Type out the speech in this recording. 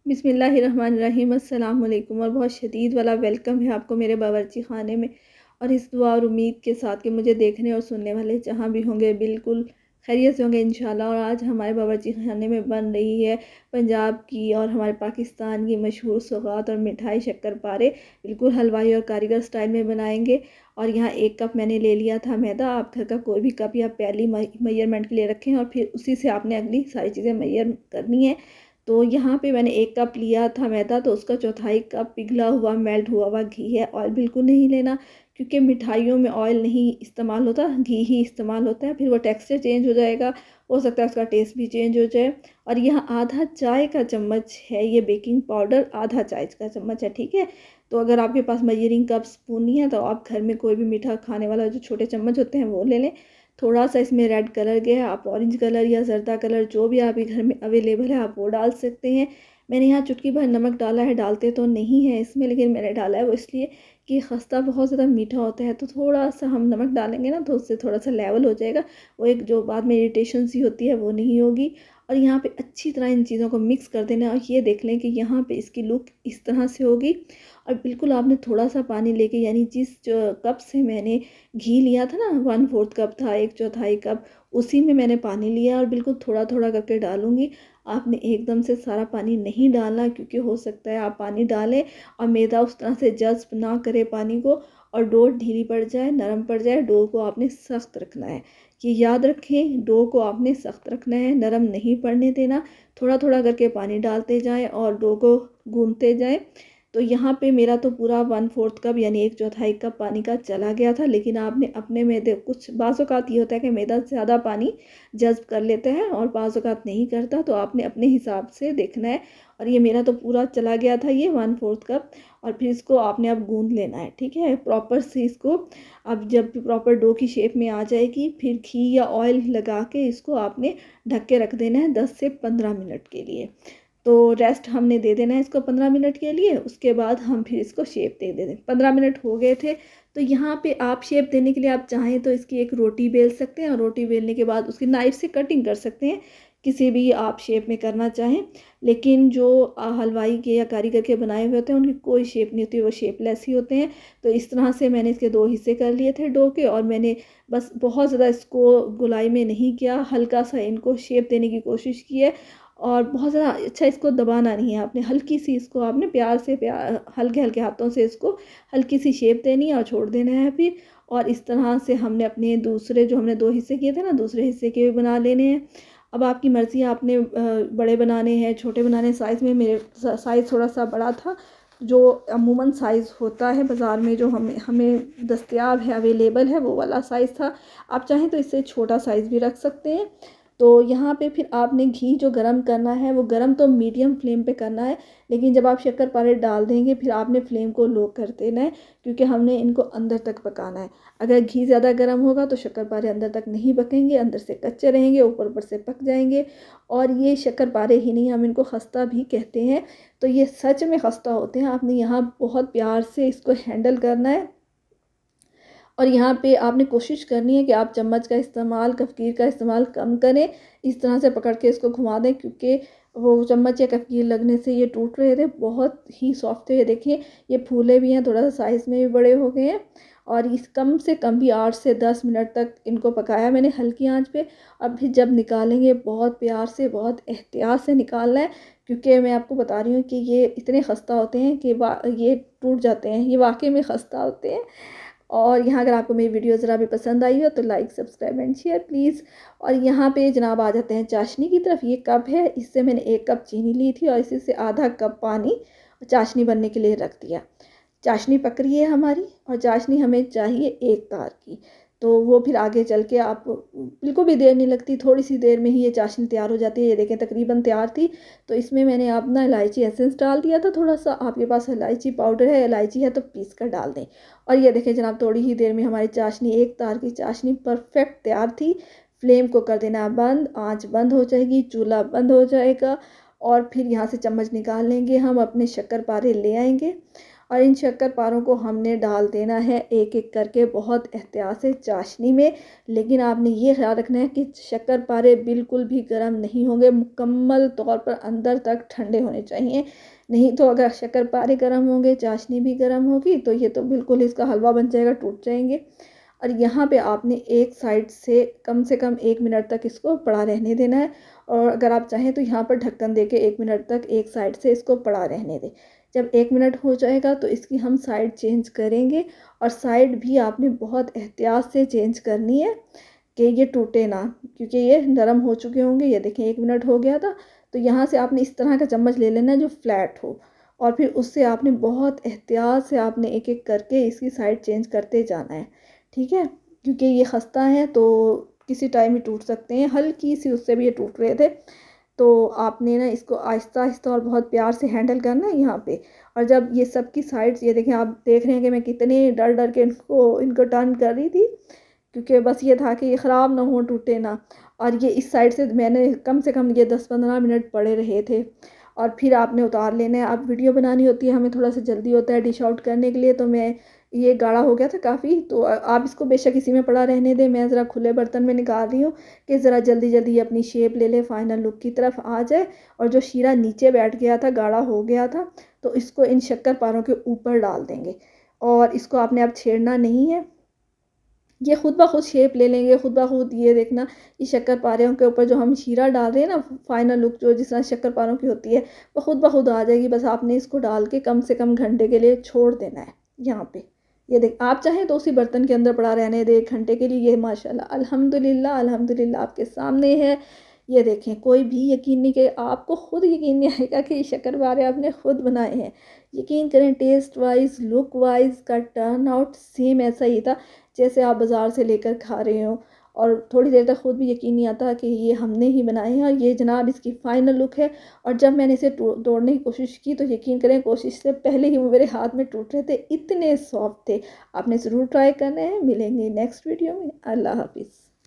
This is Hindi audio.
बिस्मिल्लाहिर्रहमानिर्रहीम अस्सलाम वालेकुम और बहुत शदीद वाला वेलकम है आपको मेरे बावर्ची खाने में। और इस दुआ और उम्मीद के साथ कि मुझे देखने और सुनने वाले जहाँ भी होंगे बिल्कुल खैरियत से होंगे इंशाल्लाह। और आज हमारे बावर्ची खाने में बन रही है पंजाब की और हमारे पाकिस्तान की मशहूर सौगात और मिठाई शक्करपारे। बिल्कुल हलवाई और कारीगर स्टाइल में बनाएंगे। और यहाँ 1 कप मैंने ले लिया था मैदा। आप घर का कोई भी कप या प्याली मेजरमेंट के लिए रखें और फिर उसी से आपने अगली सारी चीज़ें मेजर करनी है। तो यहाँ पे मैंने 1 कप लिया था मैदा, तो उसका चौथाई कप पिघला हुआ मेल्ट हुआ हुआ घी है। ऑयल बिल्कुल नहीं लेना, क्योंकि मिठाइयों में ऑयल नहीं इस्तेमाल होता, घी ही इस्तेमाल होता है। फिर वो टेक्सचर चेंज हो जाएगा, हो सकता है उसका टेस्ट भी चेंज हो जाए। और यहाँ आधा चाय का चम्मच है ये बेकिंग पाउडर, आधा चाय का चम्मच है, ठीक है। तो अगर आपके पास मेजरिंग कप स्पून नहीं है तो आप घर में कोई भी मीठा खाने वाला जो छोटे चम्मच होते हैं वो ले लें। थोड़ा सा इसमें रेड कलर गया, आप ऑरेंज कलर या जर्दा कलर जो भी आपके घर में अवेलेबल है आप वो डाल सकते हैं। मैंने यहाँ चुटकी भर नमक डाला है, डालते तो नहीं है इसमें लेकिन मैंने डाला है वो इसलिए कि खस्ता बहुत ज़्यादा मीठा होता है, तो थोड़ा सा हम नमक डालेंगे ना तो उससे थोड़ा सा लेवल हो जाएगा, वो एक जो बाद में इरिटेशन सी होती है वो नहीं होगी। और यहाँ पे अच्छी तरह इन चीज़ों को मिक्स कर देना है। और ये देख लें कि यहाँ पे इसकी लुक इस तरह से होगी। और बिल्कुल आपने थोड़ा सा पानी लेके, यानी जिस कप से मैंने घी लिया था ना, 1/4 कप था, 1/4 कप, उसी में मैंने पानी लिया और बिल्कुल थोड़ा थोड़ा करके डालूंगी। आपने एकदम से सारा पानी नहीं डालना, क्योंकि हो सकता है आप पानी डालें और मैदा उस तरह से जज्ब ना करे पानी को और डो ढीली पड़ जाए, नरम पड़ जाए। डो को आपने सख्त रखना है, ये याद रखें, डो को आपने सख्त रखना है, नरम नहीं पड़ने देना। थोड़ा थोड़ा करके पानी डालते जाएं और डो को गूंथते जाएं। तो यहाँ पे मेरा तो पूरा 1/4 कप यानी 1/4 कप पानी का चला गया था। लेकिन आपने अपने मैदे, कुछ बाज़ औक़ात ये होता है कि मैदा ज़्यादा पानी जज़्ब कर लेता है और बाज़ औक़ात नहीं करता, तो आपने अपने हिसाब से देखना है। और ये मेरा तो पूरा चला गया था ये 1/4 कप। और फिर इसको आपने अब गूंद लेना है, ठीक है, प्रॉपर से इसको। अब जब प्रॉपर डो की शेप में आ जाएगी फिर घी या ऑयल लगा के इसको आपने ढक के रख देना है 10 से 15 मिनट के लिए। तो रेस्ट हमने दे देना है इसको 15 मिनट के लिए। उसके बाद हम फिर इसको शेप दे दें। 15 मिनट हो गए थे, तो यहाँ पे आप शेप देने के लिए आप चाहें तो इसकी एक रोटी बेल सकते हैं और रोटी बेलने के बाद उसकी नाइफ से कटिंग कर सकते हैं, किसी भी आप शेप में करना चाहें। लेकिन जो हलवाई के या कारीगर के बनाए हुए होते हैं उनकी कोई शेप नहीं होती, वो शेपलेस ही होते हैं। तो इस तरह से मैंने इसके 2 हिस्से कर लिए थे डो के, और मैंने बस बहुत ज़्यादा इसको गोलाई में नहीं किया, हल्का सा इनको शेप देने की कोशिश की है। और बहुत ज़्यादा अच्छा इसको दबाना नहीं है आपने, हल्की सी इसको आपने प्यार से, हल्के हल्के हाथों से इसको हल्की सी शेप देनी है और छोड़ देना है फिर। और इस तरह से हमने अपने दूसरे, जो हमने 2 हिस्से किए थे ना, दूसरे हिस्से के भी बना लेने हैं। अब आपकी मर्ज़ी है, आपने बड़े बनाने हैं छोटे बनाने हैं। साइज़ में मेरे साइज़ थोड़ा सा बड़ा था, जो अमूमन साइज़ होता है बाज़ार में, जो हमें हमें दस्तयाब है, अवेलेबल है, वो वाला साइज़ था। आप चाहें तो इससे छोटा साइज़ भी रख सकते हैं। तो यहाँ पे फिर आपने घी जो गरम करना है वो गरम तो मीडियम फ्लेम पे करना है, लेकिन जब आप शक्करपारे डाल देंगे फिर आपने फ्लेम को लो कर देना है, क्योंकि हमने इनको अंदर तक पकाना है। अगर घी ज़्यादा गर्म होगा तो शक्करपारे अंदर तक नहीं पकेंगे, अंदर से कच्चे रहेंगे, ऊपर ऊपर से पक जाएंगे। और ये शक्करपारे ही नहीं, हम इनको खस्ता भी कहते हैं। तो ये सच में खस्ता होते हैं। आपने यहाँ बहुत प्यार से इसको हैंडल करना है। और यहाँ पे आपने कोशिश करनी है कि आप चम्मच का इस्तेमाल, कफ़कीर का इस्तेमाल कम करें। इस तरह से पकड़ के इसको घुमा दें, क्योंकि वो चम्मच या कफ़कीर लगने से ये टूट रहे थे, बहुत ही सॉफ्ट थे। ये देखिए, ये फूले भी हैं, थोड़ा सा साइज़ में भी बड़े हो गए हैं। और इस कम से कम भी 8 से 10 मिनट तक इनको पकाया मैंने हल्की आंच पे। अब फिर जब निकालेंगे बहुत प्यार से, बहुत एहतियात से निकालना है, क्योंकि मैं आपको बता रही हूँ कि ये इतने खस्ता होते हैं कि ये टूट जाते हैं, ये वाकई में खस्ता होते हैं। और यहाँ अगर आपको मेरी वीडियो ज़रा भी पसंद आई हो तो like, subscribe and share please. और यहाँ पे जनाब आ जाते हैं चाशनी की तरफ। ये कप है, इससे मैंने 1 कप चीनी ली थी और इसी से आधा कप पानी चाशनी बनने के लिए रख दिया। चाशनी पक रही है हमारी, और चाशनी हमें चाहिए 1 तार की। तो वो फिर आगे चल के आप, बिल्कुल भी देर नहीं लगती, थोड़ी सी देर में ही ये चाशनी तैयार हो जाती है। ये देखें तकरीबन तैयार थी। तो इसमें मैंने अपना इलायची एसेंस डाल दिया था थोड़ा सा। आपके पास इलायची पाउडर है, इलायची है तो पीस कर डाल दें। और ये देखें जनाब, थोड़ी ही देर में हमारी चाशनी, 1 तार की चाशनी परफेक्ट तैयार थी। फ्लेम को कर देना बंद, आंच बंद हो जाएगी, चूल्हा बंद हो जाएगा। और फिर यहाँ से चम्मच निकाल लेंगे, हम अपने शक्करपारे ले आएंगे। और इन शक्कर को हमने डाल देना है एक एक करके बहुत एहतियात से चाशनी में। लेकिन आपने ये ख्याल रखना है कि शक्कर बिल्कुल भी गर्म नहीं होंगे, मुकम्मल तौर पर अंदर तक ठंडे होने चाहिए। नहीं तो अगर शक्कर गर्म होंगे, चाशनी भी गर्म होगी, तो ये तो बिल्कुल इसका हलवा बन जाएगा, टूट जाएंगे। और यहाँ पे आपने एक साइड से कम 1 मिनट तक इसको पड़ा रहने देना है। और अगर आप चाहें तो यहाँ पर ढक्कन दे के 1 मिनट तक एक साइड से इसको पड़ा रहने दें। जब 1 मिनट हो जाएगा तो इसकी हम साइड चेंज करेंगे। और साइड भी आपने बहुत एहतियात से चेंज करनी है कि ये टूटे ना, क्योंकि ये नरम हो चुके होंगे। ये देखें 1 मिनट हो गया था, तो यहाँ से आपने इस तरह का चम्मच ले लेना है जो फ्लैट हो, और फिर उससे आपने बहुत एहतियात से आपने एक एक करके इसकी साइड चेंज करते जाना है, ठीक है। क्योंकि ये खस्ता है तो किसी टाइम ही टूट सकते हैं, हल्की सी उससे भी ये टूट रहे थे। तो आपने ना इसको आहिस्ता आहिस्ता और बहुत प्यार से हैंडल करना है यहाँ पे। और जब ये सब की साइड्स, ये देखें, आप देख रहे हैं कि मैं कितने डर डर के इनको टर्न कर रही थी, क्योंकि बस ये था कि ये ख़राब ना हो, टूटे ना। और ये इस साइड से मैंने कम से कम ये 10-15 मिनट पड़े रहे थे। और फिर आपने उतार लेना है। अब वीडियो बनानी होती है, हमें थोड़ा सा जल्दी होता है डिश आउट करने के लिए, तो मैं ये गाढ़ा हो गया था काफ़ी, तो आप इसको बेशक इसी में पड़ा रहने दें। मैं ज़रा खुले बर्तन में निकाल रही हूँ कि ज़रा जल्दी जल्दी अपनी शेप ले ले, फाइनल लुक की तरफ आ जाए। और जो शीरा नीचे बैठ गया था, गाढ़ा हो गया था, तो इसको इन शक्कर के ऊपर डाल देंगे। और इसको आपने अब छेड़ना नहीं है, ये खुद ब खुद शेप ले लेंगे खुद ब खुद। ये देखना, ये शक्कर के ऊपर जो हम शीरा डाल रहे हैं ना, फाइनल लुक जो जिस तरह शक्कर की होती है, वो खुद ब खुद आ जाएगी। बस आपने इसको डाल के कम से कम घंटे के लिए छोड़ देना है यहाँ पे। ये देख, आप चाहें तो उसी बर्तन के अंदर पड़ा रहने दे 1 घंटे के लिए। ये माशाल्लाह अल्हम्दुलिल्लाह अल्हम्दुलिल्लाह आपके सामने है। ये देखें, कोई भी यकीन नहीं, कि आपको खुद यकीन नहीं आएगा कि ये शक्कर आपने खुद बनाए हैं। यकीन करें, टेस्ट वाइज लुक वाइज का टर्न आउट सेम ऐसा ही था जैसे आप बाज़ार से लेकर खा रहे हो। और थोड़ी देर तक खुद भी यकीन नहीं आता कि ये हमने ही बनाए हैं। और ये जनाब इसकी फ़ाइनल लुक है। और जब मैंने इसे तोड़ने की कोशिश की तो यकीन करें, कोशिश से पहले ही वो मेरे हाथ में टूट रहे थे, इतने सॉफ्ट थे। आपने ज़रूर ट्राई करना है। मिलेंगे नेक्स्ट वीडियो में। अल्लाह हाफिज़।